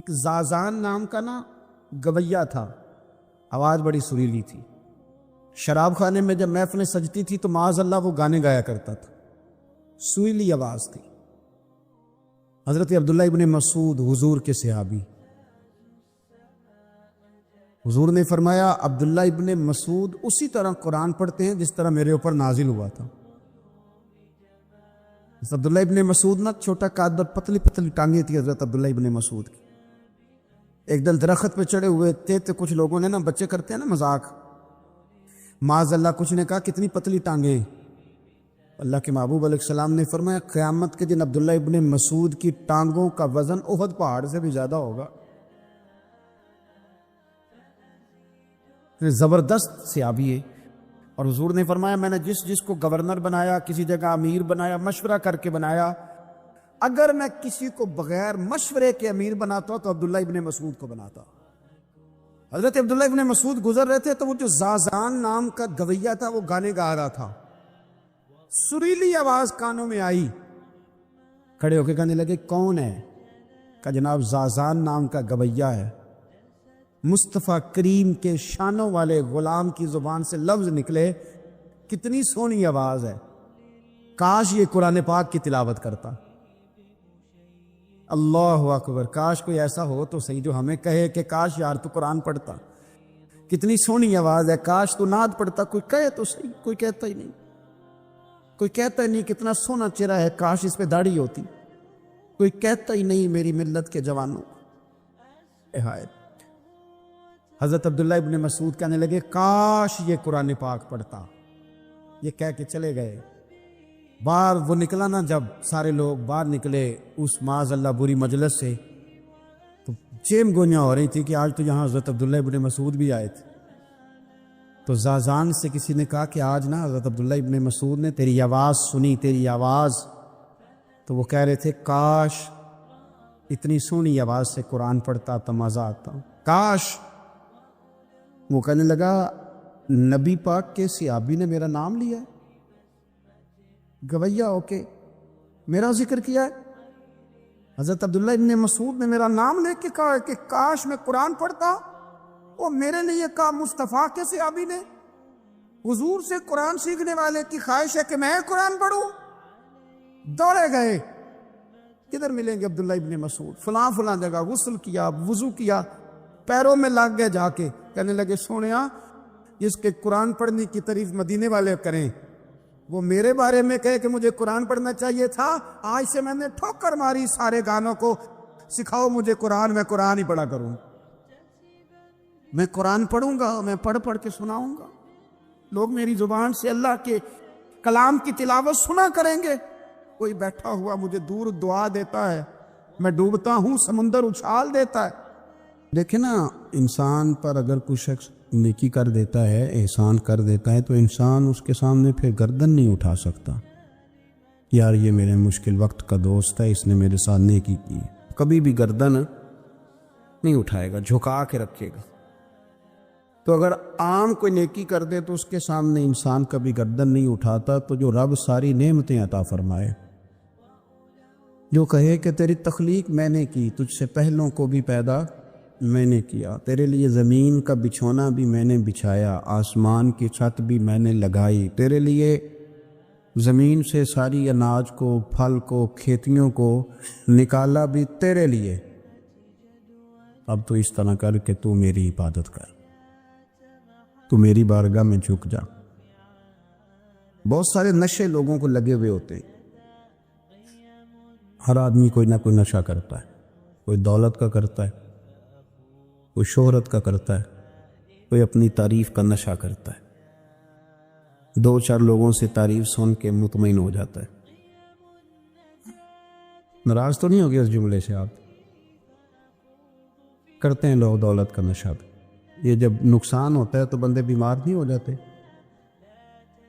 ایک زازان نام کا نا گویا تھا، آواز بڑی سریلی تھی۔ شراب خانے میں جب محفلیں سجتی تھی تو معاذ اللہ وہ گانے گایا کرتا تھا، سریلی آواز تھی۔ حضرت عبداللہ ابن مسعود حضور کے صحابی، حضور نے فرمایا عبداللہ ابن مسعود اسی طرح قرآن پڑھتے ہیں جس طرح میرے اوپر نازل ہوا تھا۔ عبداللہ ابن مسعود نا چھوٹا قد اور پتلی پتلی ٹانگیں تھی حضرت عبداللہ ابن مسعود کی۔ ایک دن درخت پہ چڑھے ہوئے تھے تو کچھ لوگوں نے نا، بچے کرتے ہیں نا مذاق، معاذ اللہ کچھ نے کہا کتنی پتلی ٹانگیں۔ اللہ کے محبوب علیہ السلام نے فرمایا قیامت کے دن عبداللہ ابن مسعود کی ٹانگوں کا وزن احد پہاڑ سے بھی زیادہ ہوگا۔ زبردست صحابی ہے، اور حضور نے فرمایا میں نے جس کو گورنر بنایا، کسی جگہ امیر بنایا، مشورہ کر کے بنایا، اگر میں کسی کو بغیر مشورے کے امیر بناتا تو عبداللہ ابن مسعود کو بناتا۔ حضرت عبداللہ ابن مسعود گزر رہے تھے تو وہ جو زازان نام کا گویا تھا وہ گانے گا رہا تھا، سریلی آواز کانوں میں آئی، کھڑے ہو کے کہنے لگے کون ہے؟ کہا جناب زازان نام کا گویا ہے۔ مصطفیٰ کریم کے شانوں والے غلام کی زبان سے لفظ نکلے، کتنی سونی آواز ہے، کاش یہ قرآن پاک کی تلاوت کرتا۔ اللہ اکبر، کاش کوئی ایسا ہو تو صحیح جو ہمیں کہے کہ کاش یار تو قرآن پڑھتا، کتنی سونی آواز ہے، کاش تو نعت پڑھتا۔ کوئی کہے تو صحیح، کوئی کہتا ہی نہیں، کوئی کہتا ہی نہیں کتنا سونا چہرہ ہے، کاش اس پہ داڑھی ہوتی، کوئی کہتا ہی نہیں میری ملت کے جوانوں۔ حضرت عبداللہ ابن مسعود کہنے لگے کاش یہ قرآن پاک پڑھتا، یہ کہہ کے چلے گئے۔ باہر وہ نکلا نا، جب سارے لوگ باہر نکلے اس معاذ اللہ بری مجلس سے، تو چیم گوئیاں ہو رہی تھی کہ آج تو یہاں حضرت عبداللہ ابن مسعود بھی آئے تھے۔ تو زازان سے کسی نے کہا کہ آج نا حضرت عبداللہ ابن مسعود نے تیری آواز سنی، تیری آواز۔ تو وہ کہہ رہے تھے کاش اتنی سونی آواز سے قرآن پڑھتا تو مزہ آتا، کاش۔ وہ کہنے لگا نبی پاک کے صحابی نے میرا نام لیا ہے، گویا ہو کے میرا ذکر کیا ہے، حضرت عبداللہ ابن مسعود نے میرا نام لے کے کہا کہ کاش میں قرآن پڑھتا۔ وہ میرے لیے کہا مصطفیٰ کے صحابی نے، حضور سے قرآن سیکھنے والے کی خواہش ہے کہ میں قرآن پڑھوں۔ دوڑے گئے، کدھر ملیں گے عبداللہ ابن مسعود؟ فلاں فلاں جگہ، غسل کیا، وضو کیا، پیروں میں لگ گئے جا کے، کہنے لگے سونیا جس کے قرآن پڑھنے کی تعریف مدینے والے کریں، وہ میرے بارے میں کہے کہ مجھے قرآن پڑھنا چاہیے تھا، آج سے میں نے ٹھوکر ماری سارے گانوں کو، سکھاؤ مجھے قرآن، میں قرآن ہی پڑھا کروں، میں قرآن پڑھوں گا، میں پڑھ پڑھ کے سناؤں گا، لوگ میری زبان سے اللہ کے کلام کی تلاوت سنا کریں گے۔ کوئی بیٹھا ہوا مجھے دور دعا دیتا ہے، میں ڈوبتا ہوں سمندر اچھال دیتا ہے۔ دیکھیں نا، انسان پر اگر کوئی شخص نیکی کر دیتا ہے، احسان کر دیتا ہے، تو انسان اس کے سامنے پھر گردن نہیں اٹھا سکتا، یار یہ میرے مشکل وقت کا دوست ہے، اس نے میرے ساتھ نیکی کی، کبھی بھی گردن نہیں اٹھائے گا، جھکا کے رکھے گا۔ تو اگر عام کوئی نیکی کر دے تو اس کے سامنے انسان کبھی گردن نہیں اٹھاتا، تو جو رب ساری نعمتیں عطا فرمائے، جو کہے کہ تیری تخلیق میں نے کی، تجھ سے پہلوں کو بھی پیدا میں نے کیا، تیرے لیے زمین کا بچھونا بھی میں نے بچھایا، آسمان کی چھت بھی میں نے لگائی، تیرے لیے زمین سے ساری اناج کو، پھل کو، کھیتیوں کو نکالا بھی تیرے لیے، اب تو اس طرح کر کہ تو میری عبادت کر، تو میری بارگاہ میں جھک جا۔ بہت سارے نشے لوگوں کو لگے ہوئے ہوتے ہیں، ہر آدمی کوئی نہ کوئی نشہ کرتا ہے، کوئی دولت کا کرتا ہے، کوئی شہرت کا کرتا ہے، کوئی اپنی تعریف کا نشہ کرتا ہے، دو چار لوگوں سے تعریف سن کے مطمئن ہو جاتا ہے۔ ناراض تو نہیں ہوگے اس جملے سے؟ آپ کرتے ہیں لوگ دولت کا نشہ بھی، یہ جب نقصان ہوتا ہے تو بندے بیمار نہیں ہو جاتے؟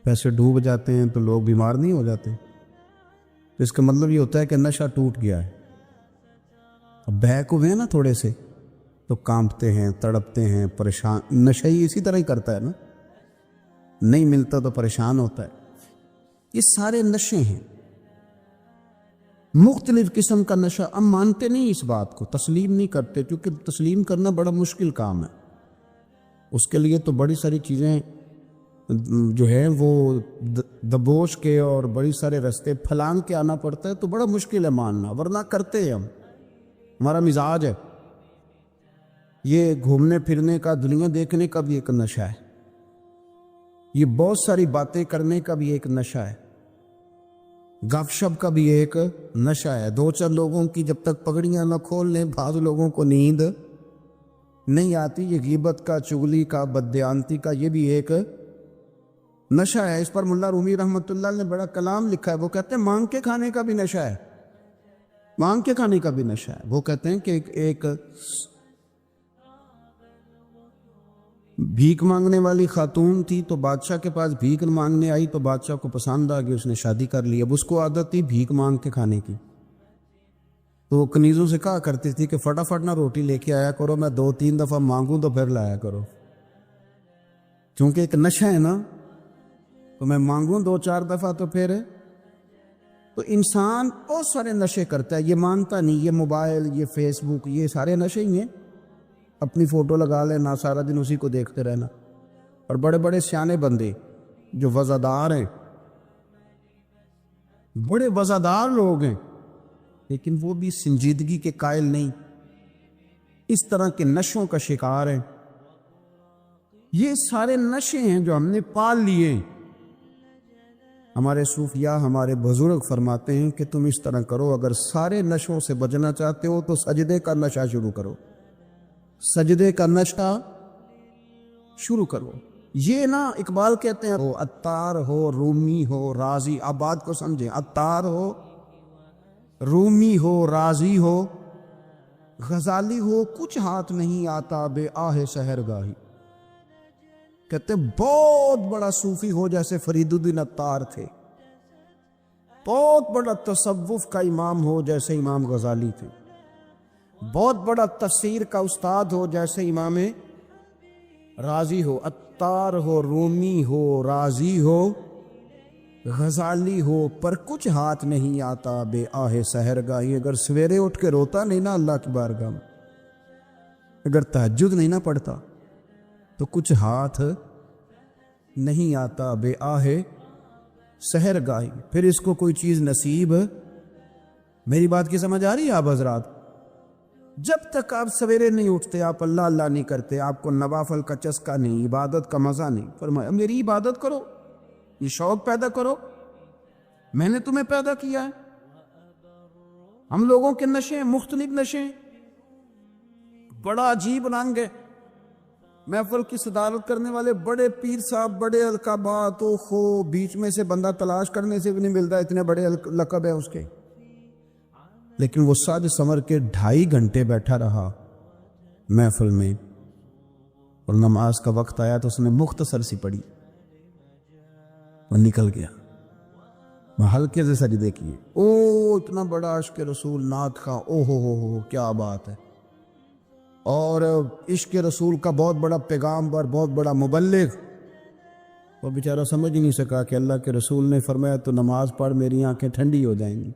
پیسے ڈوب جاتے ہیں تو لوگ بیمار نہیں ہو جاتے؟ اس کا مطلب یہ ہوتا ہے کہ نشہ ٹوٹ گیا ہے۔ اب بہک ہوئے ہیں نا تھوڑے سے تو کانپتے ہیں، تڑپتے ہیں، پریشان۔ نشہ ہی اسی طرح ہی کرتا ہے نا، نہیں ملتا تو پریشان ہوتا ہے۔ یہ سارے نشے ہیں، مختلف قسم کا نشہ. ہم مانتے نہیں اس بات کو، تسلیم نہیں کرتے، کیونکہ تسلیم کرنا بڑا مشکل کام ہے. اس کے لیے تو بڑی ساری چیزیں جو ہیں وہ دبوچ کے اور بڑی سارے رستے پھلانگ کے آنا پڑتا ہے، تو بڑا مشکل ہے ماننا، ورنہ کرتے ہیں ہم. ہمارا مزاج ہے. یہ گھومنے پھرنے کا، دنیا دیکھنے کا بھی ایک نشہ ہے. یہ بہت ساری باتیں کرنے کا بھی ایک نشہ ہے. گپ شپ کا بھی ایک نشہ ہے. دو چار لوگوں کی جب تک پگڑیاں نہ کھول لیں، بعض لوگوں کو نیند نہیں آتی. یہ غیبت کا، چغلی کا، بددیانتی کا، یہ بھی ایک نشہ ہے. اس پر ملا رومی رحمۃ اللہ نے بڑا کلام لکھا ہے. وہ کہتے ہیں مانگ کے کھانے کا بھی نشہ ہے. مانگ کے کھانے کا بھی نشہ ہے. وہ کہتے ہیں کہ ایک بھیک مانگنے والی خاتون تھی، تو بادشاہ کے پاس بھیک مانگنے آئی، تو بادشاہ کو پسند آ گئی، اس نے شادی کر لی. اب اس کو عادت تھی بھیک مانگ کے کھانے کی، تو وہ کنیزوں سے کہا کرتی تھی کہ فٹافٹ نہ روٹی لے کے آیا کرو، میں 2-3 دفعہ مانگوں تو پھر لایا کرو. چونکہ ایک نشہ ہے نا، تو میں مانگوں 2-4 دفعہ تو پھر. تو انسان بہت سارے نشے کرتا ہے، یہ مانتا نہیں. یہ موبائل، یہ فیس بک، یہ سارے نشے ہی ہیں. اپنی فوٹو لگا لینا، سارا دن اسی کو دیکھتے رہنا. اور بڑے بڑے سیانے بندے جو وزادار ہیں، بڑے وزادار لوگ ہیں، لیکن وہ بھی سنجیدگی کے قائل نہیں، اس طرح کے نشوں کا شکار ہیں. یہ سارے نشے ہیں جو ہم نے پال لیے. ہمارے صوفیاء، ہمارے بزرگ فرماتے ہیں کہ تم اس طرح کرو، اگر سارے نشوں سے بچنا چاہتے ہو تو سجدے کا نشہ شروع کرو. سجدے کا نشہ شروع کرو. یہ نا اقبال کہتے ہیں، عطار ہو، رومی ہو، رازی. آپ بات کو سمجھیں. عطار ہو، رومی ہو، رازی ہو، غزالی ہو، کچھ ہاتھ نہیں آتا بے آہ سحر گاہی. کہتے بہت بڑا صوفی ہو جیسے فرید الدین عطار تھے، بہت بڑا تصوف کا امام ہو جیسے امام غزالی تھے، بہت بڑا تفسیر کا استاد ہو جیسے امام رازی ہو. عطار ہو، رومی ہو، رازی ہو، غزالی ہو، پر کچھ ہاتھ نہیں آتا بے آہ سحر گاہی. اگر سویرے اٹھ کے روتا نہیں نا اللہ کی بارگاہ میں، اگر تہجد نہیں نہ پڑھتا، تو کچھ ہاتھ نہیں آتا بے آہ سحر گاہی. پھر اس کو کوئی چیز نصیب. میری بات کی سمجھ آ رہی ہے آپ حضرات؟ جب تک آپ سویرے نہیں اٹھتے، آپ اللہ اللہ نہیں کرتے، آپ کو نوافل کا چسکا نہیں، عبادت کا مزہ نہیں. فرمایا میری عبادت کرو، یہ شوق پیدا کرو، میں نے تمہیں پیدا کیا ہے. ہم لوگوں کے نشے، مختلف نشے، بڑا عجیب رنگ ہے. محفل کی صدارت کرنے والے بڑے پیر صاحب، بڑے القابات، بیچ میں سے بندہ تلاش کرنے سے بھی نہیں ملتا، اتنے بڑے لقب ہے اس کے. لیکن وہ ساج سنور کے 2.5 گھنٹے بیٹھا رہا محفل میں، اور نماز کا وقت آیا تو اس نے مختصر سی پڑھی اور نکل گیا. ہلکے سے سجدے کیے. اتنا بڑا عشق رسول، نعت خواں، ہو کیا بات ہے. اور عشق رسول کا بہت بڑا پیغام اور بہت بڑا مبلغ. وہ بیچارہ سمجھ ہی نہیں سکا کہ اللہ کے رسول نے فرمایا تو نماز پڑھ، میری آنکھیں ٹھنڈی ہو جائیں گی.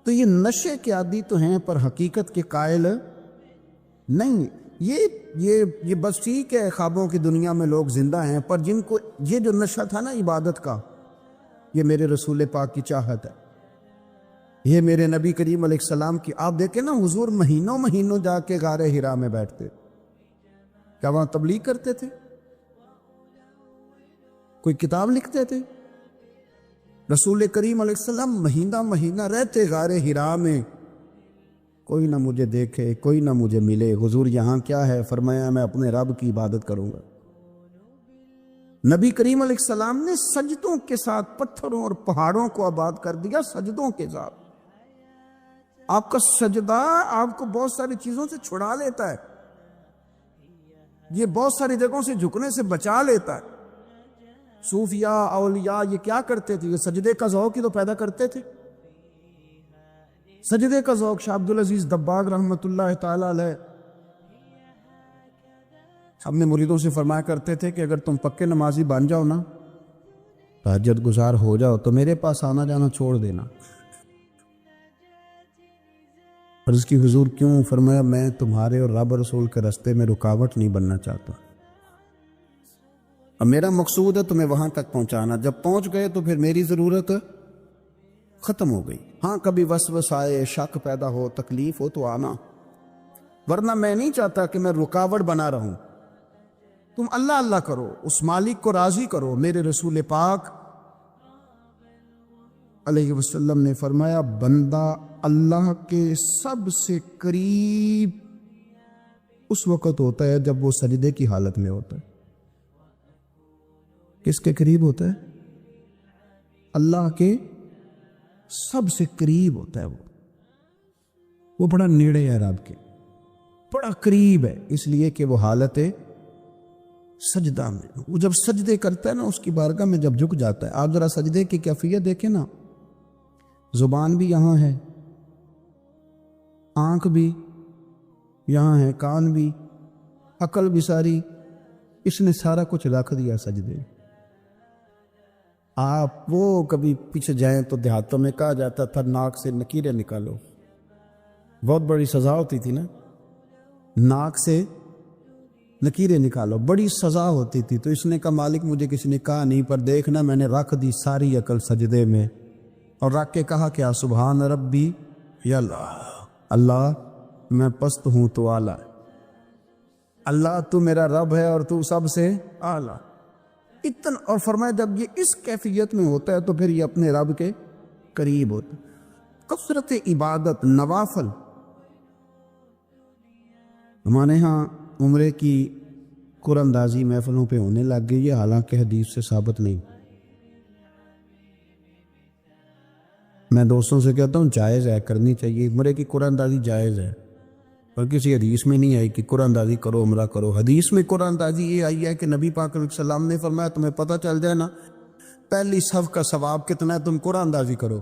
تو یہ نشے کے عادی تو ہیں، پر حقیقت کے قائل نہیں. یہ بس ٹھیک ہے، خوابوں کی دنیا میں لوگ زندہ ہیں، پر جن کو یہ جو نشہ تھا نا عبادت کا، یہ میرے رسول پاک کی چاہت ہے، یہ میرے نبی کریم علیہ السلام کی. آپ دیکھیں نا، حضور مہینوں جا کے غار حرا میں بیٹھتے. کیا وہاں تبلیغ کرتے تھے؟ کوئی کتاب لکھتے تھے؟ رسول کریم علیہ السلام مہینہ رہتے غار حرا میں. کوئی نہ مجھے دیکھے، کوئی نہ مجھے ملے. حضور یہاں کیا ہے؟ فرمایا میں اپنے رب کی عبادت کروں گا. نبی کریم علیہ السلام نے سجدوں کے ساتھ پتھروں اور پہاڑوں کو آباد کر دیا. سجدوں کے ساتھ. آپ کا سجدہ آپ کو بہت ساری چیزوں سے چھڑا لیتا ہے، یہ بہت ساری جگہوں سے جھکنے سے بچا لیتا ہے. صوفیاء، اولیاء یہ کیا کرتے تھے؟ یہ سجدے کا ذوق ہی تو پیدا کرتے تھے. سجدے کا ذوق. شاہ عبدالعزیز دباغ رحمۃ اللہ تعالی علیہ اپنے مریدوں سے فرمایا کرتے تھے کہ اگر تم پکے نمازی بن جاؤ نا، تہجد گزار ہو جاؤ، تو میرے پاس آنا جانا چھوڑ دینا. عرض کی حضور کیوں؟ فرمایا میں تمہارے اور رب رسول کے راستے میں رکاوٹ نہیں بننا چاہتا، اب میرا مقصود ہے تمہیں وہاں تک پہنچانا، جب پہنچ گئے تو پھر میری ضرورت ختم ہو گئی۔ ہاں کبھی وسوسہ آئے، شک پیدا ہو، تکلیف ہو تو آنا، ورنہ میں نہیں چاہتا کہ میں رکاوٹ بنا رہوں۔ تم اللہ اللہ کرو، اس مالک کو راضی کرو۔ میرے رسول پاک علیہ وسلم نے فرمایا بندہ اللہ کے سب سے قریب اس وقت ہوتا ہے جب وہ سجدے کی حالت میں ہوتا ہے۔ کس کے قریب ہوتا ہے؟ اللہ کے سب سے قریب ہوتا ہے۔ وہ بڑا نیڑے ہے رب کے، بڑا قریب ہے، اس لیے کہ وہ حالت سجدہ میں، وہ جب سجدے کرتا ہے نا اس کی بارگاہ میں جب جھک جاتا ہے۔ آپ ذرا سجدے کی کیفیت دیکھیں نا، زبان بھی یہاں ہے، آنکھ بھی یہاں ہے، کان بھی، عقل بھی ساری، اس نے سارا کچھ رکھ دیا سجدے۔ آپ وہ کبھی پیچھے جائیں تو دیہاتوں میں کہا جاتا تھا ناک سے نکیریں نکالو، بہت بڑی سزا ہوتی تھی نا، ناک سے نکیریں نکالو، بڑی سزا ہوتی تھی۔ تو اس نے کہا مالک مجھے کسی نے کہا نہیں، پر دیکھنا میں نے رکھ دی ساری عقل سجدے میں، اور رکھ کے کہا کیا؟ سبحان ربی یا اللہ میں پست ہوں تو اعلیٰ، اللہ تو میرا رب ہے اور تو سب سے اعلیٰ اتنا۔ اور فرمایا جب یہ اس کیفیت میں ہوتا ہے تو پھر یہ اپنے رب کے قریب ہوتا ہے۔ کثرت عبادت، نوافل۔ ہمارے ہاں عمرے کی قرآن اندازی محفلوں پہ ہونے لگ گئی ہے، حالانکہ حدیث سے ثابت نہیں۔ میں دوستوں سے کہتا ہوں جائز ہے، کرنی چاہیے، عمرے کی قرآن اندازی جائز ہے، پر کسی حدیث میں نہیں آئی کہ قرآن اندازی کرو عمرہ کرو۔ حدیث میں قرآن اندازی یہ آئی ہے کہ نبی پاک علیہ السلام نے فرمایا تمہیں پتہ چل جائے نا پہلی صف کا ثواب کتنا ہے، تم قرآن اندازی کرو۔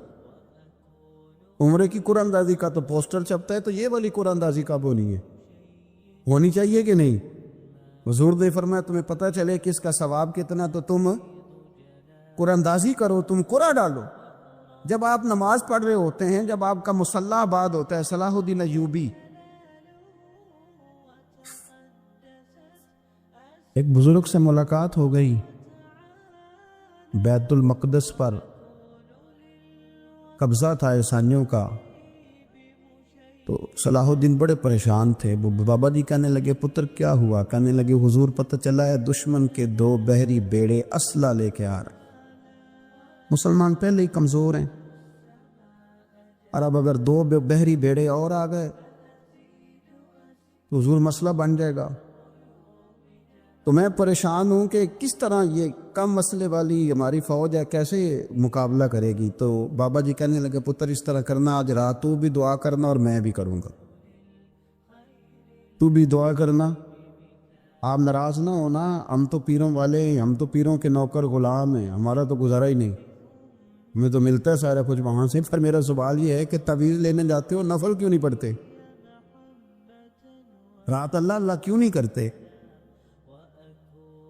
عمرے کی قرآن اندازی کا تو پوسٹر چھپتا ہے، تو یہ والی قرآن اندازی کب ہونی ہے؟ ہونی چاہیے کہ نہیں؟ حضور نے فرمایا تمہیں پتہ چلے کہ اس کا ثواب کتنا، تو تم قرآن اندازی کرو، تم قرآن ڈالو۔ جب آپ نماز پڑھ رہے ہوتے ہیں، جب آپ کا مصلی آباد ہوتا ہے، صلاح الدین ایوبی ایک بزرگ سے ملاقات ہو گئی بیت المقدس پر، قبضہ تھا عیسائیوں کا، تو صلاح الدین بڑے پریشان تھے۔ وہ بابا جی کہنے لگے پتر کیا ہوا؟ کہنے لگے حضور پتہ چلا ہے دشمن کے 2 بحری بیڑے اسلحہ لے کے آ رہے، مسلمان پہلے ہی کمزور ہیں، اور اب اگر 2 بحری بیڑے اور آ گئے تو حضور مسئلہ بن جائے گا۔ تو میں پریشان ہوں کہ کس طرح یہ کم مسئلے والی ہماری فوج ہے کیسے مقابلہ کرے گی۔ تو بابا جی کہنے لگے پتر اس طرح کرنا، آج رات تو بھی دعا کرنا اور میں بھی کروں گا، تو بھی دعا کرنا، آپ ناراض نہ ہونا، ہم تو پیروں والے ہیں، ہم تو پیروں کے نوکر غلام ہیں، ہمارا تو گزارا ہی نہیں، ہمیں تو ملتا ہے سارا کچھ وہاں سے۔ پر میرا سوال یہ ہے کہ تعویذ لینے جاتے ہو نفل کیوں نہیں پڑھتے؟ رات اللہ اللہ کیوں نہیں کرتے؟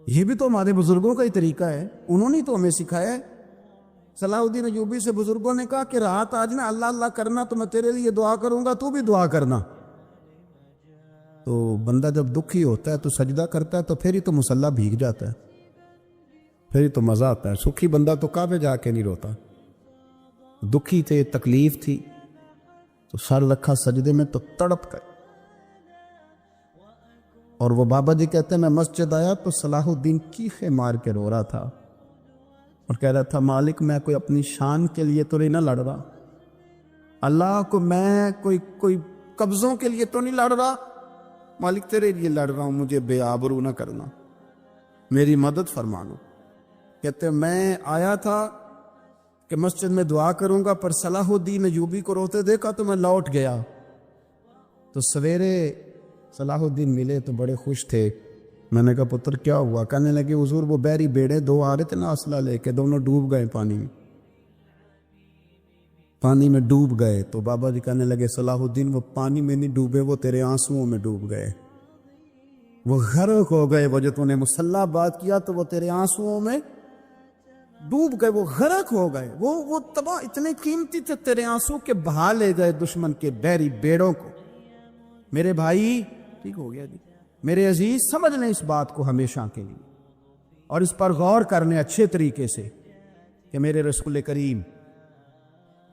یہ بھی تو ہمارے بزرگوں کا ہی طریقہ ہے، انہوں نے تو ہمیں سکھایا ہے۔ صلاح الدین ایوبی سے بزرگوں نے کہا کہ رات آج نا اللہ اللہ کرنا، تو میں تیرے لیے دعا کروں گا، تو بھی دعا کرنا۔ تو بندہ جب دکھی ہوتا ہے تو سجدہ کرتا ہے، تو پھر ہی تو مصلی بھیگ جاتا ہے، پھر ہی تو مزہ آتا ہے۔ سکھی بندہ تو کعبے جا کے نہیں روتا، دکھی تھے، تکلیف تھی، تو سر رکھا سجدے میں تو تڑپ گئے۔ اور وہ بابا جی کہتے ہیں میں مسجد آیا تو صلاح الدین چیخے مار کے رو رہا تھا اور کہہ رہا تھا مالک میں کوئی اپنی شان کے لیے تو نہیں نہ لڑ رہا، اللہ کو میں کوئی قبضوں کے لیے تو نہیں لڑ رہا، مالک تیرے لیے لڑ رہا ہوں، مجھے بے آبرو نہ کرنا، میری مدد فرمانا۔ کہتے ہیں میں آیا تھا کہ مسجد میں دعا کروں گا، پر صلاح الدین ایوبی کو روتے دیکھا تو میں لوٹ گیا۔ تو سویرے صلاح الدین ملے تو بڑے خوش تھے۔ میں نے کہا پتر کیا ہوا؟ کہنے لگے حضور وہ بحری بیڑے 2 آ رہے تھے نا اسلحہ لے کے، دونوں ڈوب گئے پانی میں ڈوب گئے۔ تو بابا جی کہنے لگے صلاح الدین وہ پانی میں نہیں ڈوبے، وہ تیرے آنسوؤں میں ڈوب گئے، وہ غرق ہو گئے، وہ جو تو نے مصلی بات کیا تو وہ تیرے آنسوؤں میں ڈوب گئے، وہ غرق ہو گئے، وہ تباہ، اتنے قیمتی تھے تیرے آنسو کہ بہا لے گئے دشمن کے بحری بیڑوں کو۔ میرے بھائی ٹھیک ہو گیا جی، میرے عزیز سمجھ لیں اس بات کو ہمیشہ کے لیے، اور اس پر غور کرنے اچھے طریقے سے کہ میرے رسول کریم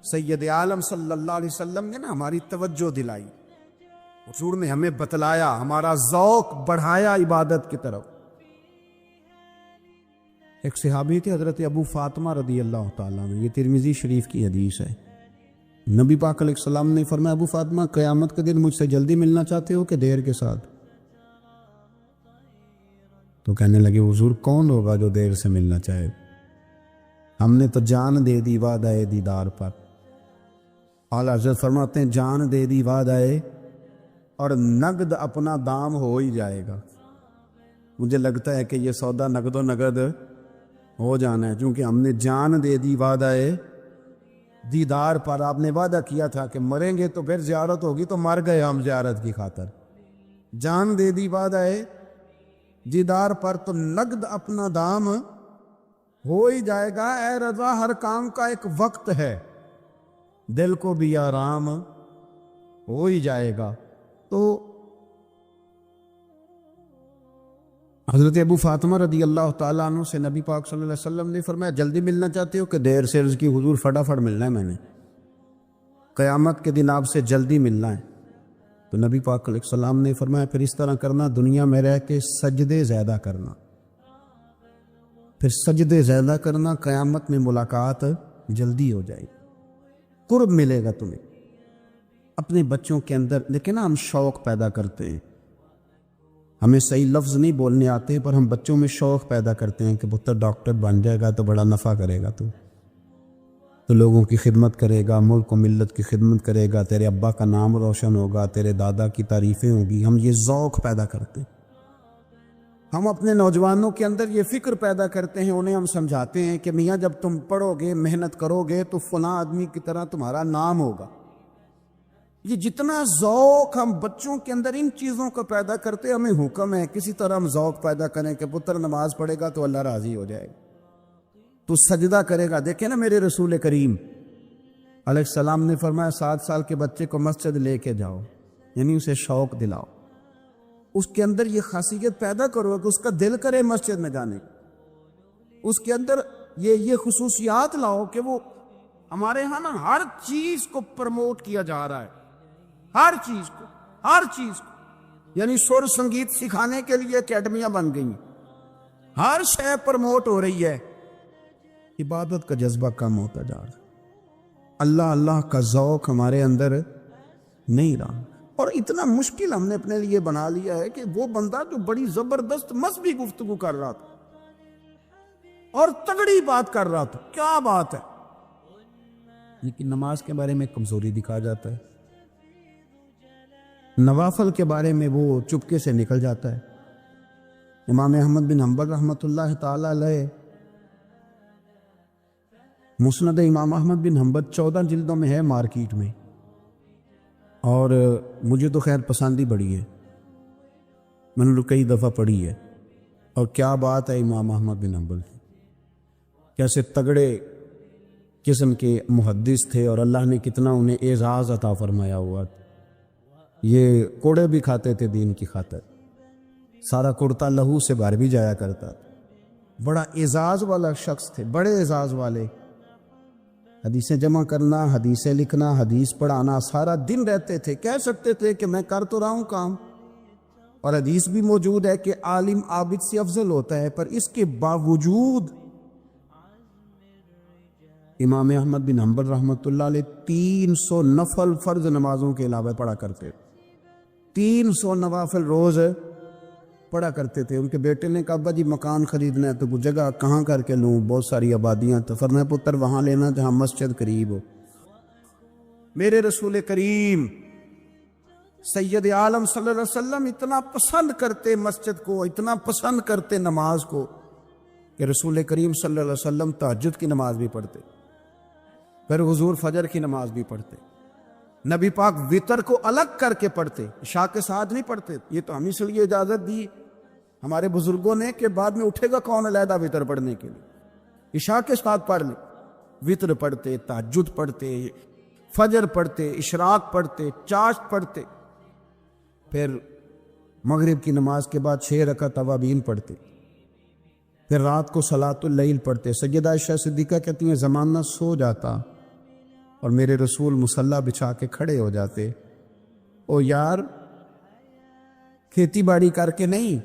سید عالم صلی اللہ علیہ وسلم نے نا ہماری توجہ دلائی، حضور نے ہمیں بتلایا، ہمارا ذوق بڑھایا عبادت کی طرف۔ ایک صحابی تھے حضرت ابو فاطمہ رضی اللہ تعالیٰ عنہ، یہ ترمذی شریف کی حدیث ہے۔ نبی پاک علیہ السلام نے فرمایا ابو فاطمہ قیامت کے دن مجھ سے جلدی ملنا چاہتے ہو کہ دیر کے ساتھ؟ تو کہنے لگے حضور کون ہوگا جو دیر سے ملنا چاہے، ہم نے تو جان دے دی وعدہ دیدار پر۔ اعلیٰ حضرت فرماتے ہیں جان دے دی وعدہ اور نقد اپنا دام ہو ہی جائے گا۔ مجھے لگتا ہے کہ یہ سودا نقد و نقد ہو جانا ہے، چونکہ ہم نے جان دے دی وعدہ دیدار پر۔ آپ نے وعدہ کیا تھا کہ مریں گے تو پھر زیارت ہوگی، تو مر گئے ہم زیارت کی خاطر۔ جان دے دی وعدہ دیدار پر، تو نقد اپنا دام ہو ہی جائے گا۔ اے رضا ہر کام کا ایک وقت ہے، دل کو بھی آرام ہو ہی جائے گا۔ تو حضرت ابو فاطمہ رضی اللہ تعالیٰ عنہ سے نبی پاک صلی اللہ علیہ وسلم نے فرمایا جلدی ملنا چاہتے ہو کہ دیر سے؟ عرض کی حضور فٹافٹ ملنا ہے، میں نے قیامت کے دن آپ سے جلدی ملنا ہے۔ تو نبی پاک علیہ السلام نے فرمایا پھر اس طرح کرنا، دنیا میں رہ کے سجدے زیادہ کرنا، پھر سجدے زیادہ کرنا، قیامت میں ملاقات جلدی ہو جائے گی، قرب ملے گا تمہیں۔ اپنے بچوں کے اندر لیکن نا ہم شوق پیدا کرتے ہیں، ہمیں صحیح لفظ نہیں بولنے آتے پر ہم بچوں میں شوق پیدا کرتے ہیں کہ پتر ڈاکٹر بن جائے گا تو بڑا نفع کرے گا، تو لوگوں کی خدمت کرے گا، ملک و ملت کی خدمت کرے گا، تیرے ابا کا نام روشن ہوگا، تیرے دادا کی تعریفیں ہوگی۔ ہم یہ ذوق پیدا کرتے ہیں، ہم اپنے نوجوانوں کے اندر یہ فکر پیدا کرتے ہیں، انہیں ہم سمجھاتے ہیں کہ میاں جب تم پڑھو گے، محنت کرو گے تو فلاں آدمی کی طرح تمہارا نام ہوگا۔ یہ جتنا ذوق ہم بچوں کے اندر ان چیزوں کو پیدا کرتے، ہمیں حکم ہے کسی طرح ہم ذوق پیدا کریں کہ پتر نماز پڑھے گا تو اللہ راضی ہو جائے گا، تو سجدہ کرے گا۔ دیکھیں نا میرے رسول کریم علیہ السلام نے فرمایا 7 سال کے بچے کو مسجد لے کے جاؤ، یعنی اسے شوق دلاؤ، اس کے اندر یہ خاصیت پیدا کرو کہ اس کا دل کرے مسجد میں جانے کی، اس کے اندر یہ خصوصیات لاؤ کہ وہ ہمارے ہاں نا ہر چیز کو پروموٹ کیا جا رہا ہے، ہر چیز کو، یعنی سر سنگیت سکھانے کے لیے اکیڈمیاں بن گئی ہیں، ہر شے پروموٹ ہو رہی ہے، عبادت کا جذبہ کم ہوتا جا رہا ہے، اللہ کا ذوق ہمارے اندر نہیں رہا۔ اور اتنا مشکل ہم نے اپنے لیے بنا لیا ہے کہ وہ بندہ جو بڑی زبردست مذہبی گفتگو کر رہا تھا اور تگڑی بات کر رہا تھا، کیا بات ہے، لیکن نماز کے بارے میں کمزوری دکھا جاتا ہے، نوافل کے بارے میں وہ چپکے سے نکل جاتا ہے۔ امام احمد بن حنبل رحمۃ اللہ تعالی علیہ، مسند امام احمد بن حنبل 14 جلدوں میں ہے مارکیٹ میں، اور مجھے تو خیر پسند ہی بڑی ہے، میں نے کئی دفعہ پڑھی ہے، اور کیا بات ہے امام احمد بن حنبل، کیسے تگڑے قسم کے محدث تھے، اور اللہ نے کتنا انہیں اعزاز عطا فرمایا ہوا۔ یہ کوڑے بھی کھاتے تھے دین کی خاطر، سارا کرتا لہو سے بھر بھی جایا کرتا، بڑا اعزاز والا شخص تھے، بڑے اعزاز والے، حدیثیں جمع کرنا، حدیثیں لکھنا، حدیث پڑھانا، سارا دن رہتے تھے۔ کہہ سکتے تھے کہ میں کر تو رہا ہوں کام، اور حدیث بھی موجود ہے کہ عالم عابد سے افضل ہوتا ہے، پر اس کے باوجود امام احمد بن حنبل رحمۃ اللہ علیہ 300 نفل فرض نمازوں کے علاوہ پڑھا کرتے، 300 نوافل روز پڑھا کرتے تھے۔ ان کے بیٹے نے کہا ابا جی مکان خریدنا ہے تو وہ جگہ کہاں کر کے لوں، بہت ساری آبادیاں، تو فرمایا پتر وہاں لینا جہاں مسجد قریب ہو۔ میرے رسول کریم سید عالم صلی اللہ علیہ وسلم اتنا پسند کرتے مسجد کو، اتنا پسند کرتے نماز کو، کہ رسول کریم صلی اللہ علیہ وسلم تہجد کی نماز بھی پڑھتے، پھر حضور فجر کی نماز بھی پڑھتے، نبی پاک وتر کو الگ کر کے پڑھتے، عشاء کے ساتھ نہیں پڑھتے۔ یہ تو ہم اس لیے اجازت دی ہمارے بزرگوں نے کہ بعد میں اٹھے گا کون علیحدہ وتر پڑھنے کے لیے، عشاء کے ساتھ پڑھ لیں، وطر پڑھتے، تہجد پڑھتے، فجر پڑھتے، اشراق پڑھتے، چاشت پڑھتے، پھر مغرب کی نماز کے بعد 6 رکعت اوابین پڑھتے، پھر رات کو صلاۃ اللیل پڑھتے۔ سیدہ عائشہ صدیقہ کہتی ہیں زمانہ سو جاتا اور میرے رسول مصلی بچھا کے کھڑے ہو جاتے۔ او یار، کھیتی باڑی کر کے نہیں،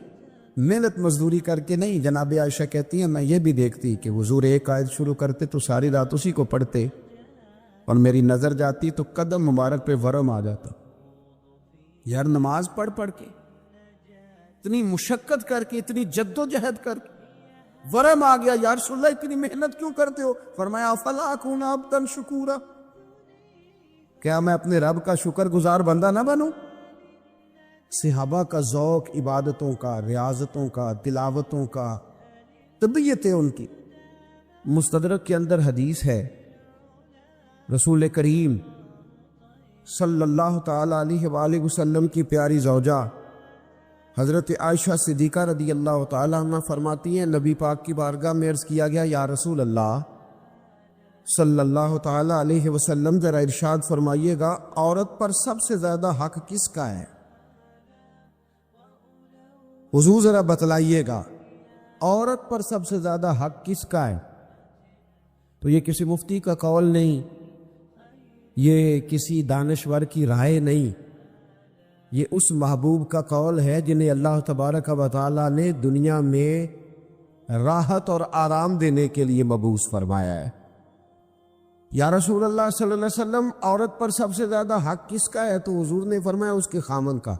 محنت مزدوری کر کے نہیں، جناب عائشہ کہتی ہیں میں یہ بھی دیکھتی کہ حضور ایک آیت شروع کرتے تو ساری رات اسی کو پڑھتے، اور میری نظر جاتی تو قدم مبارک پہ ورم آ جاتا۔ یار نماز پڑھ کے، اتنی مشقت کر کے، اتنی جد و جہد کر کے ورم آ گیا، یا رسول اللہ اتنی محنت کیوں کرتے ہو؟ فرمایا افلا اکون عبدا شکورا، کیا میں اپنے رب کا شکر گزار بندہ نہ بنوں؟ صحابہ کا ذوق عبادتوں کا، ریاضتوں کا، تلاوتوں کا، طبیعت ان کی۔ مستدرک کے اندر حدیث ہے، رسول کریم صلی اللہ تعالی علیہ وآلہ وسلم کی پیاری زوجہ حضرت عائشہ صدیقہ رضی اللہ تعالی عنہ فرماتی ہیں نبی پاک کی بارگاہ میں عرض کیا گیا یا رسول اللہ صلی اللہ تعالی علیہ وسلم ذرا ارشاد فرمائیے گا عورت پر سب سے زیادہ حق کس کا ہے؟ حضور ذرا بتلائیے گا عورت پر سب سے زیادہ حق کس کا ہے؟ تو یہ کسی مفتی کا قول نہیں، یہ کسی دانشور کی رائے نہیں، یہ اس محبوب کا قول ہے جنہیں اللہ تبارک و تعالی نے دنیا میں راحت اور آرام دینے کے لیے مبعوث فرمایا ہے۔ یا رسول اللہ صلی اللہ علیہ وسلم عورت پر سب سے زیادہ حق کس کا ہے؟ تو حضور نے فرمایا اس کے خامن کا۔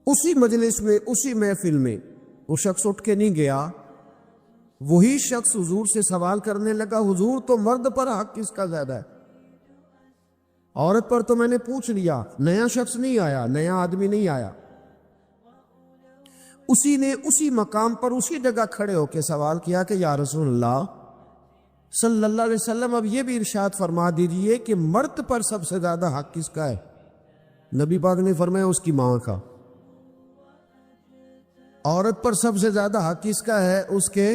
اسی مجلس میں، اسی محفل میں وہ شخص اٹھ کے نہیں گیا، وہی شخص حضور سے سوال کرنے لگا حضور تو مرد پر حق کس کا زیادہ ہے؟ عورت پر تو میں نے پوچھ لیا، نیا شخص نہیں آیا، نیا آدمی نہیں آیا۔ اسی نے اسی مقام پر اسی جگہ کھڑے ہو کے سوال کیا کہ یا رسول اللہ صلی اللہ علیہ وسلم اب یہ بھی ارشاد فرما دیجئے کہ مرد پر سب سے زیادہ حق کس کا ہے؟ نبی پاک نے فرمایا اس کی ماں کا۔ عورت پر سب سے زیادہ حق کس کا ہے؟ اس کے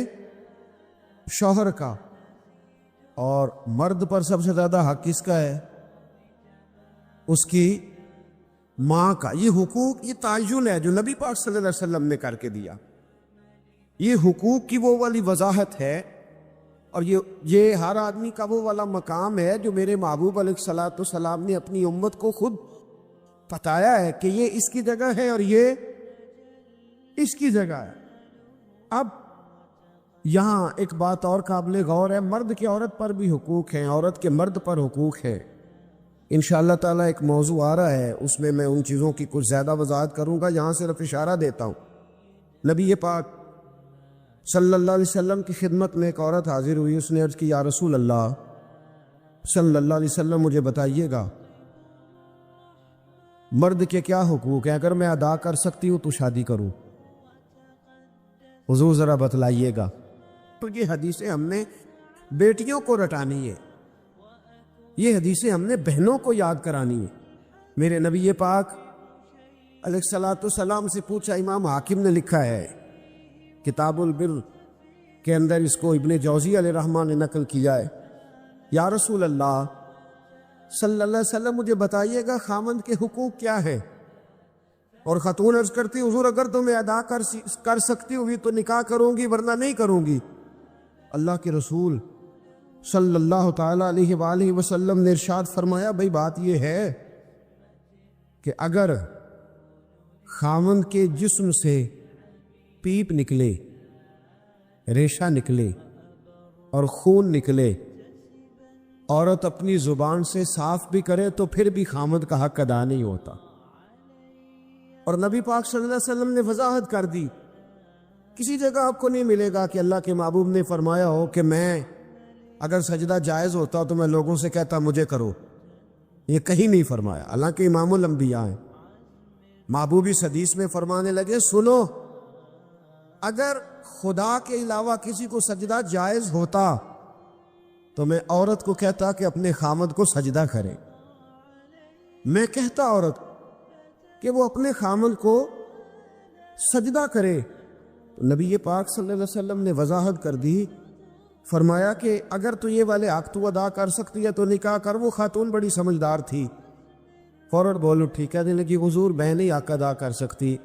شوہر کا۔ اور مرد پر سب سے زیادہ حق کس کا ہے؟ اس کی ماں کا۔ یہ حقوق، یہ تعین ہے جو نبی پاک صلی اللہ علیہ وسلم نے کر کے دیا۔ یہ حقوق کی وہ والی وضاحت ہے، اور یہ ہر آدمی کا وہ والا مقام ہے جو میرے محبوب علیہ الصلوۃ والسلام نے اپنی امت کو خود بتایا ہے کہ یہ اس کی جگہ ہے اور یہ اس کی جگہ ہے۔ اب یہاں ایک بات اور قابل غور ہے، مرد کے عورت پر بھی حقوق ہیں، عورت کے مرد پر حقوق ہے۔ انشاءاللہ تعالیٰ ایک موضوع آ رہا ہے، اس میں ان چیزوں کی کچھ زیادہ وضاحت کروں گا، یہاں صرف اشارہ دیتا ہوں۔ نبی پاک صلی اللہ علیہ وسلم کی خدمت میں ایک عورت حاضر ہوئی، اس نے عرض کی یا رسول اللہ صلی اللہ علیہ وسلم مجھے بتائیے گا مرد کے کیا حقوق ہیں، اگر میں ادا کر سکتی ہوں تو شادی کروں، حضور ذرا بتلائیے گا۔ تو یہ حدیثیں ہم نے بیٹیوں کو رٹانی ہے، یہ حدیثیں ہم نے بہنوں کو یاد کرانی ہے۔ میرے نبی پاک علیہ الصلوۃ والسلام سے پوچھا، امام حاکم نے لکھا ہے کتاب البر کے اندر، اس کو ابن جوزی علیہ الرحمٰن نے نقل کیا ہے، یا رسول اللہ صلی اللہ علیہ وسلم مجھے بتائیے گا خامند کے حقوق کیا ہے؟ اور خاتون عرض کرتی حضور اگر تمہیں ادا کر سکتی ہوئی تو نکاح کروں گی ورنہ نہیں کروں گی۔ اللہ کے رسول صلی اللہ تعالی علیہ وآلہ وسلم نے ارشاد فرمایا بھئی بات یہ ہے کہ اگر خامند کے جسم سے پیپ نکلے، ریشہ نکلے اور خون نکلے، عورت اپنی زبان سے صاف بھی کرے تو پھر بھی خامند کا حق ادا نہیں ہوتا۔ اور نبی پاک صلی اللہ علیہ وسلم نے وضاحت کر دی، کسی جگہ آپ کو نہیں ملے گا کہ اللہ کے محبوب نے فرمایا ہو کہ میں اگر سجدہ جائز ہوتا تو میں لوگوں سے کہتا مجھے کرو، یہ کہیں نہیں فرمایا۔ حالانکہ امام الانبیاء ہیں، محبوب اس حدیث میں فرمانے لگے سنو اگر خدا کے علاوہ کسی کو سجدہ جائز ہوتا تو میں عورت کو کہتا کہ اپنے خامد کو سجدہ کرے، میں کہتا عورت کہ وہ اپنے خامد کو سجدہ کرے، نبی پاک صلی اللہ علیہ وسلم نے وضاحت کر دی، فرمایا کہ اگر تو یہ والے حق تو ادا کر سکتی ہے تو نکاح کر۔ وہ خاتون بڑی سمجھدار تھی، فوراً بول اٹھی، کہنے لگی حضور میں نہیں حق ادا کر سکتی،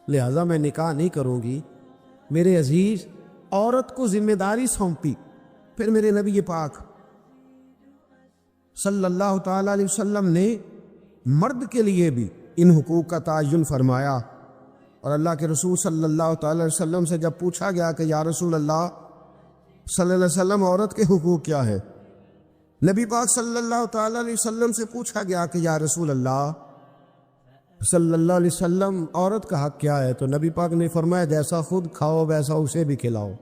لہٰذا میں نکاح نہیں کروں گی۔ میرے عزیز، عورت کو ذمہ داری سونپی۔ پھر میرے نبی پاک صلی اللہ تعالیٰ علیہ وسلم نے مرد کے لیے بھی ان حقوق کا تعین فرمایا، اور اللہ کے رسول صلی اللہ تعالیٰ علیہ وسلم سے جب پوچھا گیا کہ یا رسول اللہ صلی اللہ علیہ وسلم عورت کے حقوق کیا ہے، نبی پاک صلی اللہ تعالیٰ علیہ وسلم سے پوچھا گیا کہ یا رسول اللہ صلی اللہ علیہ وسلم عورت کا حق کیا ہے، تو نبی پاک نے فرمایا جیسا خود کھاؤ ویسا اسے بھی کھلاؤ،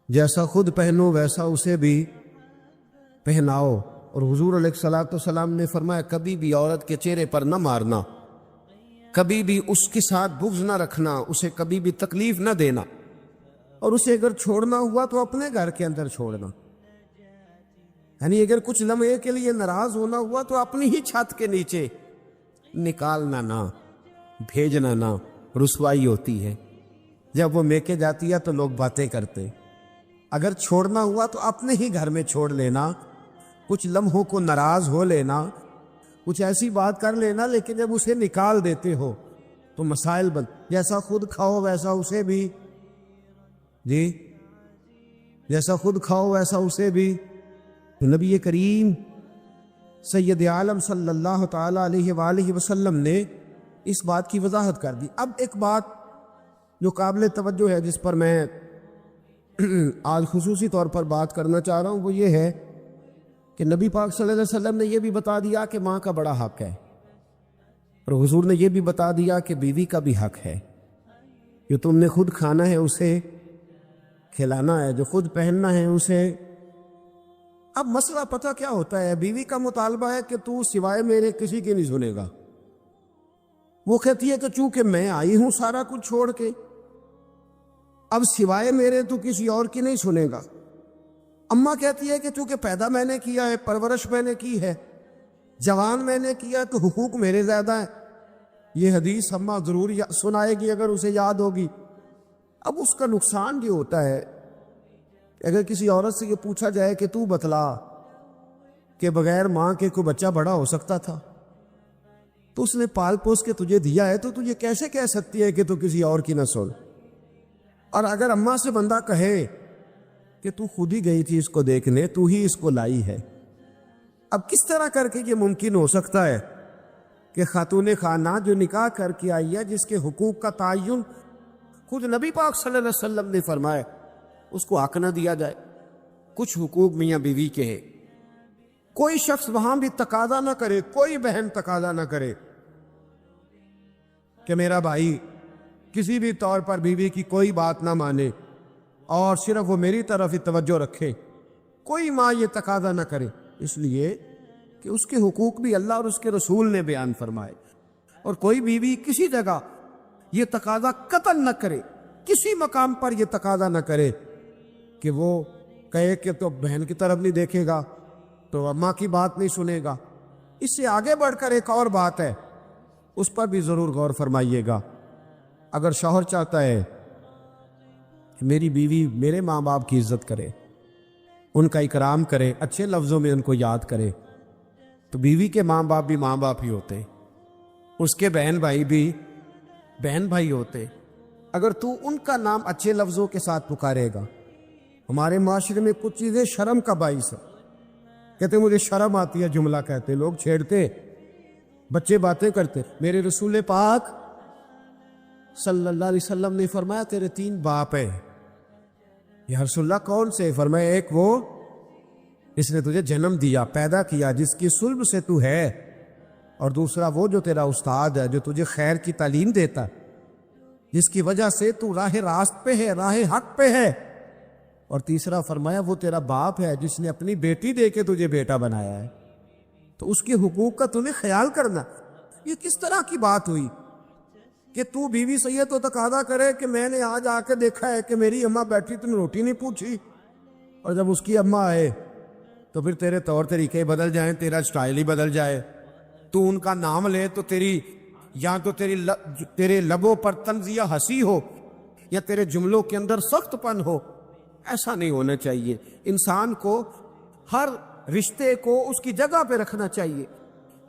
جیسا خود پہنو ویسا اسے بھی پہناؤ۔ اور حضور علیہ الصلوۃ والسلام نے فرمایا کبھی بھی عورت کے چہرے پر نہ مارنا، کبھی بھی اس کے ساتھ بغض نہ رکھنا، اسے کبھی بھی تکلیف نہ دینا، اور اسے اگر چھوڑنا ہوا تو اپنے گھر کے اندر چھوڑنا، یعنی اگر کچھ لمحے کے لیے ناراض ہونا ہوا تو اپنی ہی چھت کے نیچے نکالنا نہ، بھیجنا نہ۔ رسوائی ہوتی ہے جب وہ میکے جاتی ہے تو لوگ باتیں کرتے، اگر چھوڑنا ہوا تو اپنے ہی گھر میں چھوڑ لینا، کچھ لمحوں کو ناراض ہو لینا، کچھ ایسی بات کر لینا، لیکن جب اسے نکال دیتے ہو تو مسائل بن، جیسا خود کھاؤ ویسا اسے بھی، جی جیسا خود کھاؤ ویسا اسے بھی۔ نبی کریم سید عالم صلی اللہ تعالیٰ علیہ وآلہ وسلم نے اس بات کی وضاحت کر دی۔ اب ایک بات جو قابل توجہ ہے جس پر میں آج خصوصی طور پر بات کرنا چاہ رہا ہوں، وہ یہ ہے کہ نبی پاک صلی اللہ علیہ وسلم نے یہ بھی بتا دیا کہ ماں کا بڑا حق ہے، اور حضور نے یہ بھی بتا دیا کہ بیوی کا بھی حق ہے، جو تم نے خود کھانا ہے اسے کھلانا ہے، جو خود پہننا ہے اسے۔ اب مسئلہ پتہ کیا ہوتا ہے، بیوی کا مطالبہ ہے کہ تو سوائے میرے کسی کی نہیں سنے گا، وہ کہتی ہے کہ چونکہ میں آئی ہوں سارا کچھ چھوڑ کے، اب سوائے میرے تو کسی اور کی نہیں سنے گا۔ اماں کہتی ہے کہ چونکہ پیدا میں نے کیا ہے، پرورش میں نے کی ہے، جوان میں نے کیا، تو حقوق میرے زیادہ ہیں۔ یہ حدیث اماں ضرور سنائے گی اگر اسے یاد ہوگی۔ اب اس کا نقصان یہ ہوتا ہے اگر کسی عورت سے یہ پوچھا جائے کہ تو بتلا کہ بغیر ماں کے کوئی بچہ بڑا ہو سکتا تھا، تو اس نے پال پوس کے تجھے دیا ہے، تو تجھے کیسے کہہ سکتی ہے کہ تو کسی اور کی نہ سن؟ اور اگر اماں سے بندہ کہے کہ تو خود ہی گئی تھی اس کو دیکھنے، تو ہی اس کو لائی ہے، اب کس طرح کر کے یہ ممکن ہو سکتا ہے کہ خاتون خانہ جو نکاح کر کے آئی ہے، جس کے حقوق کا تعین خود نبی پاک صلی اللہ علیہ وسلم نے فرمایا، اس کو حق نہ دیا جائے؟ کچھ حقوق میاں بیوی کے ہیں، کوئی شخص وہاں بھی تقاضا نہ کرے، کوئی بہن تقاضا نہ کرے کہ میرا بھائی کسی بھی طور پر بیوی کی کوئی بات نہ مانے اور صرف وہ میری طرف ہی توجہ رکھے، کوئی ماں یہ تقاضا نہ کرے، اس لیے کہ اس کے حقوق بھی اللہ اور اس کے رسول نے بیان فرمائے۔ اور کوئی بیوی کسی جگہ یہ تقاضا قطعاً نہ کرے، کسی مقام پر یہ تقاضا نہ کرے کہ وہ کہے کہ تو بہن کی طرف نہیں دیکھے گا، تو اماں کی بات نہیں سنے گا۔ اس سے آگے بڑھ کر ایک اور بات ہے، اس پر بھی ضرور غور فرمائیے گا۔ اگر شوہر چاہتا ہے کہ میری بیوی میرے ماں باپ کی عزت کرے، ان کا اکرام کرے، اچھے لفظوں میں ان کو یاد کرے، تو بیوی کے ماں باپ بھی ماں باپ ہی ہوتے، اس کے بہن بھائی بھی بہن بھائی ہوتے۔ اگر تو ان کا نام اچھے لفظوں کے ساتھ پکارے گا، ہمارے معاشرے میں کچھ چیزیں شرم کا باعث ہے، کہتے مجھے شرم آتی ہے جملہ کہتے، لوگ چھیڑتے، بچے باتیں کرتے۔ میرے رسول پاک صلی اللہ علیہ وسلم نے فرمایا تیرے 3 باپ ہیں۔ یا رسول اللہ کون سے؟ فرمایا ایک وہ اس نے تجھے جنم دیا، پیدا کیا، جس کی صلب سے تو ہے، اور دوسرا وہ جو تیرا استاد ہے، جو تجھے خیر کی تعلیم دیتا، جس کی وجہ سے تو راہ راست پہ ہے، راہ حق پہ ہے، اور تیسرا فرمایا وہ تیرا باپ ہے جس نے اپنی بیٹی دے کے تجھے بیٹا بنایا ہے، تو اس کے حقوق کا تمہیں خیال کرنا۔ یہ کس طرح کی بات ہوئی کہ تو بیوی سے یہ تو تقاضا کرے کہ میں نے آج آ کے دیکھا ہے کہ میری اماں بیٹھی، تم نے روٹی نہیں پوچھی، اور جب اس کی اماں آئے تو پھر تیرے طور طریقے بدل جائیں، تیرا سٹائل ہی بدل جائے، تو ان کا نام لے تو تیری یا تو تیرے لبوں پر طنز یا ہنسی ہو، یا تیرے جملوں کے اندر سخت پن ہو. ایسا نہیں ہونا چاہیے. انسان کو ہر رشتے کو اس کی جگہ پہ رکھنا چاہیے,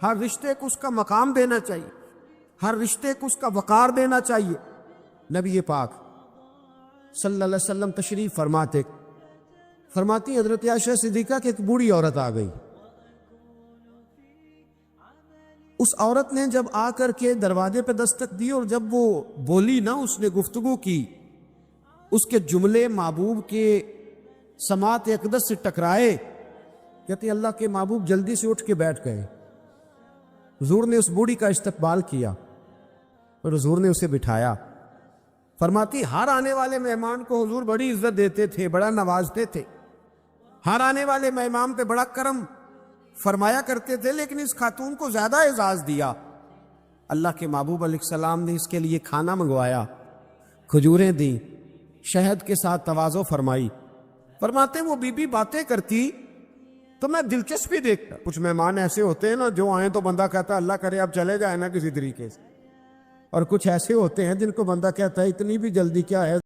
ہر رشتے کو اس کا مقام دینا چاہیے, ہر رشتے کو اس کا وقار دینا چاہیے. نبی پاک صلی اللہ علیہ وسلم تشریف فرماتی حضرت عائشہ صدیقہ کہ ایک بوڑھی عورت آ گئی. اس عورت نے جب آ کر کے دروازے پہ دستک دی اور جب وہ بولی نا, اس نے گفتگو کی, اس کے جملے محبوب کے سماعت اقدس سے ٹکرائے. کہتے اللہ کے محبوب جلدی سے اٹھ کے بیٹھ گئے. حضور نے اس بوڑھی کا استقبال کیا اور حضور نے اسے بٹھایا. فرماتی ہر آنے والے مہمان کو حضور بڑی عزت دیتے تھے, بڑا نوازتے تھے, ہر آنے والے مہمان پہ بڑا کرم فرمایا کرتے تھے, لیکن اس خاتون کو زیادہ اعزاز دیا. اللہ کے محبوب علیہ السلام نے اس کے لیے کھانا منگوایا, کھجوریں دیں, شہد کے ساتھ تواضع فرمائی. فرماتے وہ بی بی باتیں کرتی تو میں دلچسپی دیکھتا. کچھ مہمان ایسے ہوتے ہیں نا جو آئیں تو بندہ کہتا ہے اللہ کرے اب چلے جائے نا کسی طریقے سے, اور کچھ ایسے ہوتے ہیں جن کو بندہ کہتا ہے اتنی بھی جلدی کیا ہے.